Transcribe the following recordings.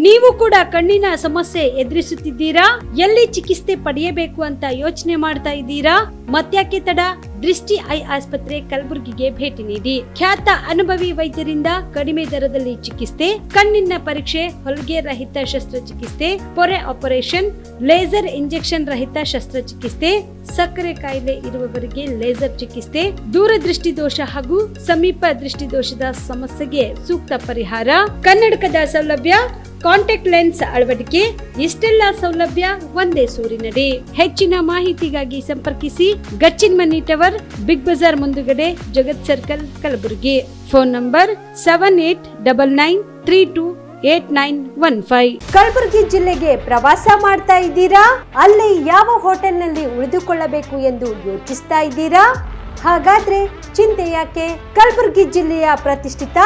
ನೀವು ಕೂಡ ಕಣ್ಣಿನ ಸಮಸ್ಯೆ ಎದುರಿಸುತ್ತಿದ್ದೀರಾ? ಎಲ್ಲಿ ಚಿಕಿತ್ಸೆ ಪಡೆಯಬೇಕು ಅಂತ ಯೋಚನೆ ಮಾಡ್ತಾ ಇದ್ದೀರಾ? ಮತ್ತ್ಯಾಕೆ ತಡ? ದೃಷ್ಟಿ ಐ ಆಸ್ಪತ್ರೆ ಕಲಬುರಗಿಗೆ ಭೇಟಿ ನೀಡಿ. ಖ್ಯಾತ ಅನುಭವಿ ವೈದ್ಯರಿಂದ ಕಡಿಮೆ ದರದಲ್ಲಿ ಚಿಕಿತ್ಸೆ, ಕಣ್ಣಿನ ಪರೀಕ್ಷೆ, ಹೊಲಿಗೆ ರಹಿತ ಶಸ್ತ್ರಚಿಕಿತ್ಸೆ, ಪೊರೆ ಆಪರೇಷನ್, ಲೇಸರ್ ಇಂಜೆಕ್ಷನ್ ರಹಿತ ಶಸ್ತ್ರಚಿಕಿತ್ಸೆ, ಸಕ್ಕರೆ ಕಾಯಿಲೆ ಇರುವವರಿಗೆ ಲೇಸರ್ ಚಿಕಿತ್ಸೆ, ದೂರದೃಷ್ಟಿ ದೋಷ ಹಾಗೂ ಸಮೀಪ ದೃಷ್ಟಿ ದೋಷದ ಸಮಸ್ಯೆಗೆ ಸೂಕ್ತ ಪರಿಹಾರ, ಕನ್ನಡಕದ ಸೌಲಭ್ಯ, ಕಾಂಟ್ಯಾಕ್ಟ್ ಲೆನ್ಸ್ ಅಳವಡಿಕೆ, ಇಷ್ಟೆಲ್ಲ ಸೌಲಭ್ಯ ಒಂದೇ ಸೂರಿನಡಿ. ಹೆಚ್ಚಿನ ಮಾಹಿತಿಗಾಗಿ ಸಂಪರ್ಕಿಸಿ ಗಚ್ಚಿನ್ ಮನಿ ಟವರ್, ಬಿಗ್ ಬಜಾರ್ ಮುಂದುಗಡೆ, Jagat circle, Kalaburagi. Phone number 7899328915. Kalaburagi ಜಿಲ್ಲೆಗೆ ಪ್ರವಾಸ ಮಾಡ್ತಾ ಇದ್ದೀರಾ? ಅಲ್ಲಿ ಯಾವ ಹೋಟೆಲ್ನಲ್ಲಿ ಉಳಿದುಕೊಳ್ಳಬೇಕು ಎಂದು ಯೋಚಿಸ್ತಾ ಇದ್ದೀರಾ? ಹಾಗಾದ್ರೆ ಚಿಂತೆ ಯಾಕೆ? ಕಲಬುರಗಿ ಜಿಲ್ಲೆಯ ಪ್ರತಿಷ್ಠಿತ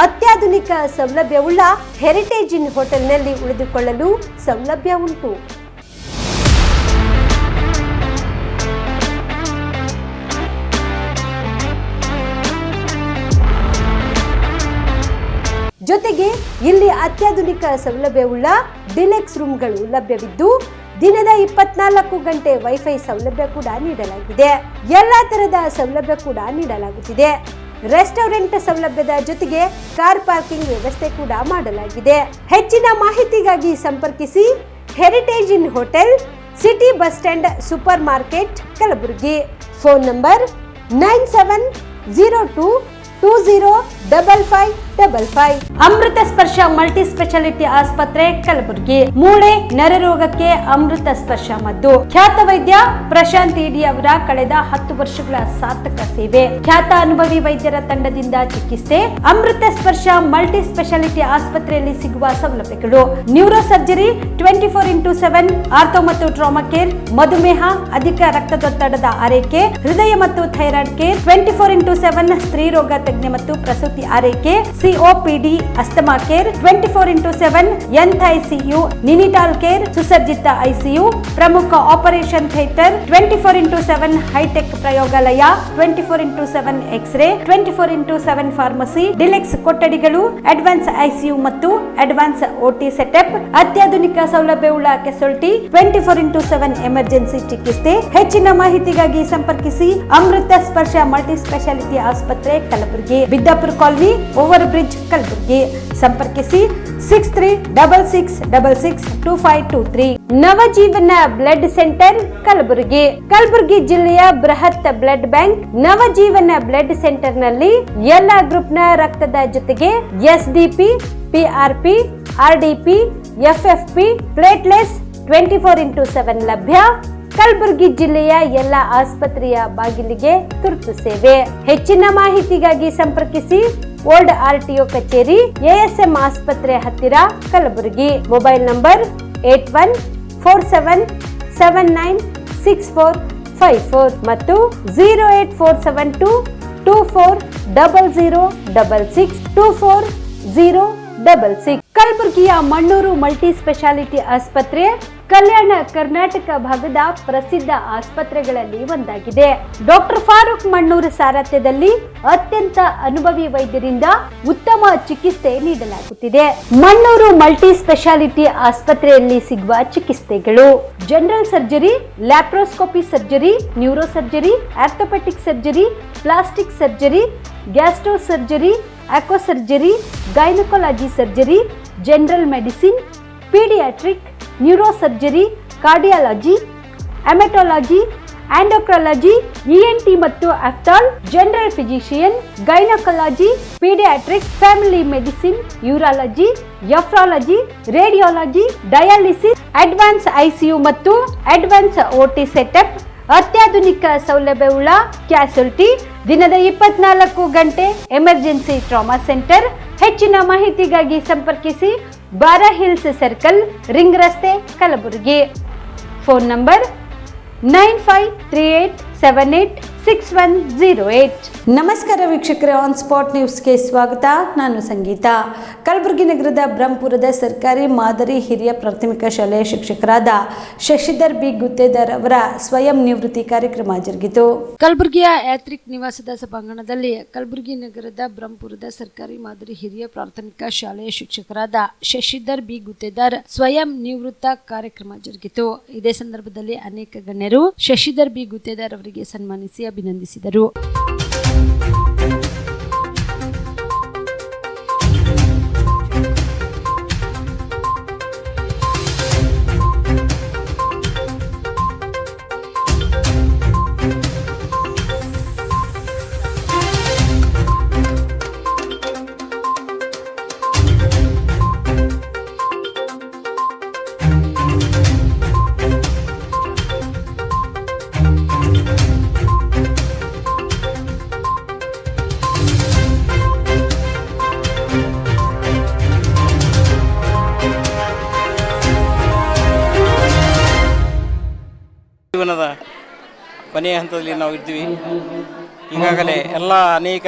ಅತ್ಯಾಧುನಿಕ ಸೌಲಭ್ಯವುಳ್ಳ ಹೆರಿಟೇಜ್ ಇನ್ ಹೋಟೆಲ್ನಲ್ಲಿ ಉಳಿದುಕೊಳ್ಳಲು ಸೌಲಭ್ಯ ಉಂಟು. ಜೊತೆಗೆ ಇಲ್ಲಿ ಅತ್ಯಾಧುನಿಕ ಸೌಲಭ್ಯವುಳ್ಳ ಡಿಲೆಕ್ಸ್ ರೂಮ್ಗಳು ಲಭ್ಯವಿದ್ದು ದಿನದ 24 ಗಂಟೆ ವೈಫೈ ಸೌಲಭ್ಯ ಕೂಡ ನೀಡಲಾಗಿದೆ. ಎಲ್ಲಾ ತರದ ಸೌಲಭ್ಯ ಕೂಡ ನೀಡಲಾಗುತ್ತಿದೆ. ರೆಸ್ಟೋರೆಂಟ್ ಸೌಲಭ್ಯದ ಜೊತೆಗೆ ಕಾರ್ ಪಾರ್ಕಿಂಗ್ ವ್ಯವಸ್ಥೆ ಕೂಡ ಮಾಡಲಾಗಿದೆ. ಹೆಚ್ಚಿನ ಮಾಹಿತಿಗಾಗಿ ಸಂಪರ್ಕಿಸಿ Heritage Inn hotel, city bus stand, super market, Kalaburagi. Phone number 9702205555. Amrita Sparsha multi speciality ಆಸ್ಪತ್ರೆ ಕಲಬುರಗಿ. ಮೂಳೆ ನರ ರೋಗಕ್ಕೆ ಅಮೃತ ಸ್ಪರ್ಶ ಮದ್ದು. ಖ್ಯಾತ ವೈದ್ಯ ಪ್ರಶಾಂತ್ ಇಡಿ ಅವರ ಕಳೆದ 10 ವರ್ಷಗಳ ಸಾರ್ಥಕ ಸೇವೆ, ಖ್ಯಾತ ಅನುಭವಿ ವೈದ್ಯರ ತಂಡದಿಂದ ಚಿಕಿತ್ಸೆ. ಅಮೃತ ಸ್ಪರ್ಶ ಮಲ್ಟಿ ಸ್ಪೆಷಾಲಿಟಿ ಆಸ್ಪತ್ರೆಯಲ್ಲಿ ಸಿಗುವ ಸೌಲಭ್ಯಗಳು: ನ್ಯೂರೋ ಸರ್ಜರಿ 24x7, ಆರ್ಥೋ ಮತ್ತು ಟ್ರಾಮಾ ಕೇರ್, ಮಧುಮೇಹ, ಅಧಿಕ ರಕ್ತದೊತ್ತಡದ ಆರೈಕೆ, ಹೃದಯ ಮತ್ತು ಥೈರಾಯ್ಡ್ ಕೇರ್ 24x7, ಸ್ತ್ರೀ ರೋಗ ತಜ್ಞ ಮತ್ತು ಪ್ರಸೂತಿ ಆರೈಕೆ, COPD, asthma care 24x7, NICU, neonatal care, ಸುಸಜ್ಜಿತ ICU, ಪ್ರಮುಖ ಆಪರೇಷನ್ ಥಿಯೇಟರ್ 24x7, ಹೈಟೆಕ್ ಪ್ರಯೋಗಾಲಯ 24x7, X ray 24x7, pharmacy, deluxe ಕೊಠಡಿಗಳು, ಅಡ್ವಾನ್ಸ್ ICU ಮತ್ತು ಅಡ್ವಾನ್ಸ್ OT ಸೆಟಪ್, ಅತ್ಯಾಧುನಿಕ ಸೌಲಭ್ಯವುಳ್ಳ ಕೆಸೊಲ್ಟಿ 24x7 ಎಮರ್ಜೆನ್ಸಿ ಚಿಕಿತ್ಸೆ. ಹೆಚ್ಚಿನ ಮಾಹಿತಿಗಾಗಿ ಸಂಪರ್ಕಿಸಿ ಅಮೃತ ಸ್ಪರ್ಶ ಮಲ್ಟಿ ಸ್ಪೆಷಾಲಿಟಿ ಆಸ್ಪತ್ರೆ Kalaburagi, Biddapura colony, over bridge, Kalaburagi. ಸಂಪರ್ಕಿಸಿ 6366662523. Navajeevan blood centre Kalaburagi. ಕಲಬುರಗಿ ಜಿಲ್ಲೆಯ ಬೃಹತ್ blood bank Navajeevan blood centre ನಲ್ಲಿ ಎಲ್ಲಾ ಗ್ರೂಪ್ ನ ರಕ್ತದ ಜೊತೆಗೆ SDP, PRP, RDP, FFP, ಪ್ಲೇಟ್ಲೆಸ್ 24x7 ಲಭ್ಯ. ಕಲಬುರಗಿ ಜಿಲ್ಲೆಯ ಎಲ್ಲ ಆಸ್ಪತ್ರೆಯ ಬಾಗಿಲಿಗೆ ತುರ್ತು ಸೇವೆ. ಹೆಚ್ಚಿನ ಮಾಹಿತಿಗಾಗಿ ಸಂಪರ್ಕಿಸಿ ಓಲ್ಡ್ RTO ಕಚೇರಿ, ASM ಆಸ್ಪತ್ರೆ ಹತ್ತಿರ, ಕಲಬುರಗಿ. ಮೊಬೈಲ್ ನಂಬರ್ 8147979645 ಮತ್ತು 08472240066 ಕಲಬುರಗಿಯ ಮಣ್ಣೂರು ಮಲ್ಟಿ ಸ್ಪೆಷಾಲಿಟಿ ಆಸ್ಪತ್ರೆ ಕಲ್ಯಾಣ ಕರ್ನಾಟಕ ಭಾಗದ ಪ್ರಸಿದ್ಧ ಆಸ್ಪತ್ರೆಗಳಲ್ಲಿ ಒಂದಾಗಿದೆ. ಡಾಕ್ಟರ್ ಫಾರೂಕ್ ಮಣ್ಣೂರು ಸಾರಥ್ಯದಲ್ಲಿ ಅತ್ಯಂತ ಅನುಭವಿ ವೈದ್ಯರಿಂದ ಉತ್ತಮ ಚಿಕಿತ್ಸೆ ನೀಡಲಾಗುತ್ತಿದೆ. ಮಣ್ಣೂರು ಮಲ್ಟಿ ಸ್ಪೆಷಾಲಿಟಿ ಆಸ್ಪತ್ರೆಯಲ್ಲಿ ಸಿಗುವ ಚಿಕಿತ್ಸೆಗಳು: general surgery, laparoscopy surgery, neuro surgery, orthopaedic surgery, plastic surgery, gastro surgery, aqua surgery, gynaecology surgery, general medicine, paediatric, neuro surgery, cardiology, haematology, endocrinology, ENT ಮತ್ತು ophthal, general physician, gynaecology, paediatric, family medicine, urology, nephrology, radiology, dialysis, advance ICU ಮತ್ತು advance OT setup, ಅತ್ಯಾಧುನಿಕ ಸೌಲಭ್ಯವುಳ್ಳ ಕ್ಯಾಸುಲ್ಟಿ, ದಿನದ 24 ಗಂಟೆ emergency trauma centre. ಹೆಚ್ಚಿನ ಮಾಹಿತಿಗಾಗಿ ಸಂಪರ್ಕಿಸಿ ಬಾರಾ hills circle, ring ರಸ್ತೆ, ಕಲಬುರಗಿ. Phone number 953878 6108. ನಮಸ್ಕಾರ ವೀಕ್ಷಕರೇ, ಆನ್ ಸ್ಪಾಟ್ ನ್ಯೂಸ್ಗೆ ಸ್ವಾಗತ. ನಾನು ಸಂಗೀತ. ಕಲಬುರಗಿ ನಗರದ ಬ್ರಹ್ಮಪುರದ ಸರ್ಕಾರಿ ಮಾದರಿ ಹಿರಿಯ ಪ್ರಾಥಮಿಕ ಶಾಲೆಯ ಶಿಕ್ಷಕರಾದ ಶಶಿಧರ್ ಬಿ ಗುತ್ತೇದಾರ್ ಅವರ ಸ್ವಯಂ ನಿವೃತ್ತಿ ಕಾರ್ಯಕ್ರಮ ಜರುಗಿತು. ಕಲಬುರಗಿಯ ಯಾತ್ರಿಕ್ ನಿವಾಸದ ಸಭಾಂಗಣದಲ್ಲಿ ಕಲಬುರಗಿ ನಗರದ ಬ್ರಹ್ಮಪುರದ ಸರ್ಕಾರಿ ಮಾದರಿ ಹಿರಿಯ ಪ್ರಾಥಮಿಕ ಶಾಲೆಯ ಶಿಕ್ಷಕರಾದ ಶಶಿಧರ್ ಬಿ ಗುತ್ತೇದಾರ್ ಸ್ವಯಂ ನಿವೃತ್ತ ಕಾರ್ಯಕ್ರಮ ಜರುಗಿತು. ಇದೇ ಸಂದರ್ಭದಲ್ಲಿ ಅನೇಕ ಗಣ್ಯರು ಶಶಿಧರ್ ಬಿ ಗುತ್ತೇದಾರ್ ಅವರಿಗೆ ಸನ್ಮಾನಿಸಿ ಅಭಿನಂದಿಸಿದರು. ಜೀವನದ ಕೊನೆಯ ಹಂತದಲ್ಲಿ ನಾವು ಇದ್ದೀವಿ. ಈಗಾಗಲೇ ಎಲ್ಲ ಅನೇಕ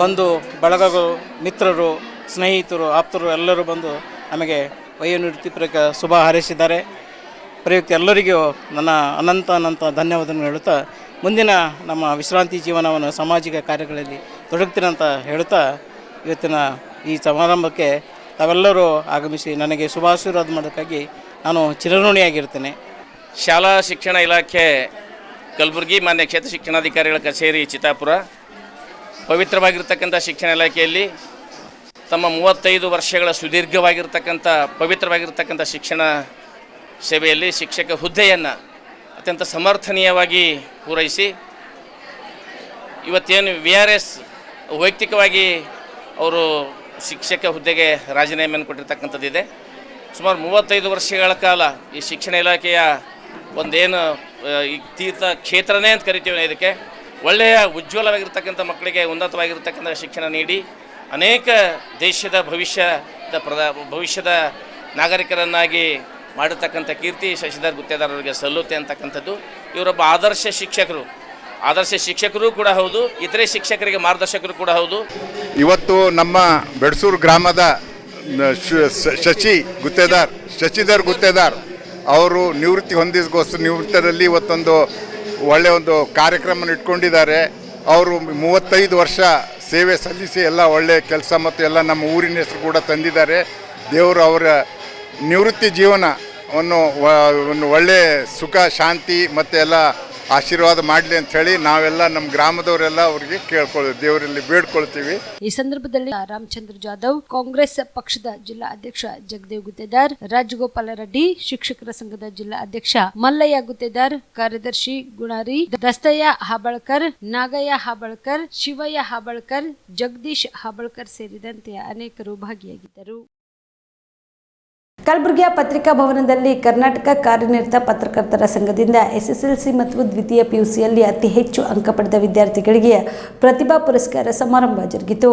ಬಂಧು ಬಳಗಗಳು, ಮಿತ್ರರು, ಸ್ನೇಹಿತರು, ಆಪ್ತರು ಎಲ್ಲರೂ ಬಂದು ನಮಗೆ ವಯೋನಿವೃತ್ತಿ ಪ್ರಯುಕ್ತ ಶುಭ ಹಾರೈಸಿದ್ದಾರೆ. ಪ್ರಯುಕ್ತ ಎಲ್ಲರಿಗೂ ನನ್ನ ಅನಂತ ಧನ್ಯವಾದವನ್ನು ಹೇಳುತ್ತಾ ಮುಂದಿನ ನಮ್ಮ ವಿಶ್ರಾಂತಿ ಜೀವನವನ್ನು ಸಾಮಾಜಿಕ ಕಾರ್ಯಗಳಲ್ಲಿ ತೊಡಗ್ತೀರಂತ ಹೇಳುತ್ತಾ ಇವತ್ತಿನ ಈ ಸಮಾರಂಭಕ್ಕೆ ತಾವೆಲ್ಲರೂ ಆಗಮಿಸಿ ನನಗೆ ಶುಭಾಶೀರ್ವಾದ ಮಾಡೋಕ್ಕಾಗಿ ನಾನು ಚಿರಋಣಿಯಾಗಿರ್ತೇನೆ. ಶಾಲಾ ಶಿಕ್ಷಣ ಇಲಾಖೆ ಕಲಬುರಗಿ ಮಾನ್ಯ ಕ್ಷೇತ್ರ ಶಿಕ್ಷಣಾಧಿಕಾರಿಗಳ ಕಚೇರಿ ಚಿತ್ತಾಪುರ ಪವಿತ್ರವಾಗಿರ್ತಕ್ಕಂಥ ಶಿಕ್ಷಣ ಇಲಾಖೆಯಲ್ಲಿ ತಮ್ಮ 35 ವರ್ಷಗಳ ಸುದೀರ್ಘವಾಗಿರ್ತಕ್ಕಂಥ ಪವಿತ್ರವಾಗಿರ್ತಕ್ಕಂಥ ಶಿಕ್ಷಣ ಸೇವೆಯಲ್ಲಿ ಶಿಕ್ಷಕ ಹುದ್ದೆಯನ್ನು ಅತ್ಯಂತ ಸಮರ್ಥನೀಯವಾಗಿ ಪೂರೈಸಿ ಇವತ್ತೇನು VRS ವೈಯಕ್ತಿಕವಾಗಿ ಅವರು ಶಿಕ್ಷಕ ಹುದ್ದೆಗೆ ರಾಜೀನಾಮೆಯನ್ನು ಕೊಟ್ಟಿರ್ತಕ್ಕಂಥದ್ದಿದೆ. ಸುಮಾರು 35 ವರ್ಷಗಳ ಕಾಲ ಈ ಶಿಕ್ಷಣ ಇಲಾಖೆಯ ಒಂದೇನು ಈ ತೀರ್ಥ ಕ್ಷೇತ್ರನೇ ಅಂತ ಕರಿತೀವಿ, ಇದಕ್ಕೆ ಒಳ್ಳೆಯ ಉಜ್ವಲವಾಗಿರ್ತಕ್ಕಂಥ ಮಕ್ಕಳಿಗೆ ಉನ್ನತವಾಗಿರ್ತಕ್ಕಂಥ ಶಿಕ್ಷಣ ನೀಡಿ ಅನೇಕ ದೇಶದ ಭವಿಷ್ಯದ ನಾಗರಿಕರನ್ನಾಗಿ ಮಾಡಿರ್ತಕ್ಕಂಥ ಕೀರ್ತಿ ಶಶಿಧರ್ ಗುತ್ತೇದಾರ್ ಅವರಿಗೆ ಸಲ್ಲುತ್ತೆ ಅಂತಕ್ಕಂಥದ್ದು. ಇವರೊಬ್ಬ ಆದರ್ಶ ಶಿಕ್ಷಕರು ಕೂಡ ಹೌದು, ಇತರೆ ಶಿಕ್ಷಕರಿಗೆ ಮಾರ್ಗದರ್ಶಕರು ಕೂಡ ಹೌದು. ಇವತ್ತು ನಮ್ಮ ಬೆಡಸೂರು ಗ್ರಾಮದ ಶಶಿಧರ್ ಗುತ್ತೇದಾರ್ ಅವರು ನಿವೃತ್ತಿ ಹೊಂದಿಗೋಸ್ಕರ ನಿವೃತ್ತದಲ್ಲಿ ಇವತ್ತೊಂದು ಒಳ್ಳೆಯ ಒಂದು ಕಾರ್ಯಕ್ರಮ ಇಟ್ಕೊಂಡಿದ್ದಾರೆ. ಅವರು 35 ವರ್ಷ ಸೇವೆ ಸಲ್ಲಿಸಿ ಎಲ್ಲ ಒಳ್ಳೆಯ ಕೆಲಸ ಮತ್ತು ಎಲ್ಲ ನಮ್ಮ ಊರಿನ ಹೆಸರು ಕೂಡ ತಂದಿದ್ದಾರೆ. ದೇವರು ಅವರ ನಿವೃತ್ತಿ ಜೀವನವನ್ನು ಒಂದು ಒಳ್ಳೆಯ ಸುಖ ಶಾಂತಿ ಮತ್ತು ಎಲ್ಲ ಆಶೀರ್ವಾದ ಮಾಡಲಿ ಅಂತ ಹೇಳಿ ನಾವೆಲ್ಲ ನಮ್ಮ ಗ್ರಾಮದವರೆಲ್ಲ ಅವರಿಗೆ ದೇವರಲ್ಲಿ ಬೇಡ್ಕೊಳ್ತೀವಿ. ಈ ಸಂದರ್ಭದಲ್ಲಿ ರಾಮಚಂದ್ರ ಜಾಧವ್, ಕಾಂಗ್ರೆಸ್ ಪಕ್ಷದ ಜಿಲ್ಲಾ ಅಧ್ಯಕ್ಷ ಜಗದೇವ್ ಗುತ್ತೇದಾರ್, ರಾಜಗೋಪಾಲ ರೆಡ್ಡಿ, ಶಿಕ್ಷಕರ ಸಂಘದ ಜಿಲ್ಲಾ ಅಧ್ಯಕ್ಷ ಮಲ್ಲಯ್ಯ ಗುತ್ತೇದಾರ್, ಕಾರ್ಯದರ್ಶಿ ಗುಣಾರಿ, ದಸ್ತಯ್ಯ ಹಾಬಳ್ಕರ್, ನಾಗಯ್ಯ ಹಾಬಳ್ಕರ್, ಶಿವಯ್ಯ ಹಾಬಳ್ಕರ್, ಜಗದೀಶ್ ಹಾಬಳ್ಕರ್ ಸೇರಿದಂತೆ ಅನೇಕರು ಭಾಗಿಯಾಗಿದ್ದರು. ಕಲಬುರಗಿಯ ಪತ್ರಿಕಾ ಭವನದಲ್ಲಿ ಕರ್ನಾಟಕ ಕಾರ್ಯನಿರತ ಪತ್ರಕರ್ತರ ಸಂಘದಿಂದ SSLC ಮತ್ತು ದ್ವಿತೀಯ PUCಯಲ್ಲಿ ಅತಿ ಹೆಚ್ಚು ಅಂಕ ಪಡೆದ ವಿದ್ಯಾರ್ಥಿಗಳಿಗೆ ಪ್ರತಿಭಾ ಪುರಸ್ಕಾರ ಸಮಾರಂಭ ಜರುಗಿತು.